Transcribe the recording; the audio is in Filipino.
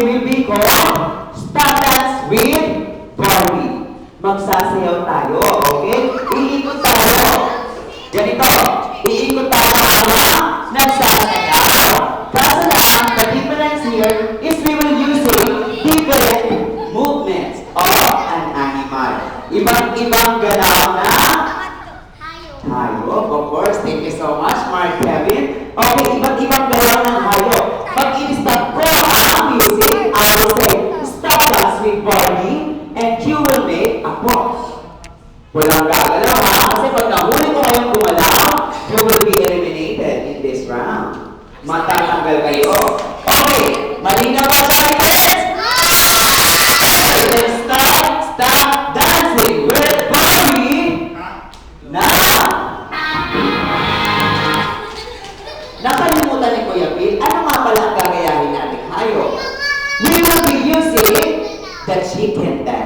will be called Stop Dance with Barbie. Magsasayaw tayo, okay? Iikot tayo. Ganito, iikot tayo habang nagsasayaw. Kaso lang, the difference here is we will using different movements of an animal. Ibang-ibang galaw na hayop. Of course, thank you so much, Mark Kevin. Okay, ibang-ibang galaw ng hayop. Pag i-stop ko ang music, I will say, stop dance with Barbie, and you will make a pause. Walang gagalaw ha, kasi pag nahuli ko kayong gumalaw, you will be eliminated in this round. Matatanggal kayo. Okay, malinaw ba tayo, friends? Let's stop dancing with Barbie now. Nakalimutan ni Kuya Bill, ano nga pala ang gagayahin natin hayop? We will be using the chicken dance.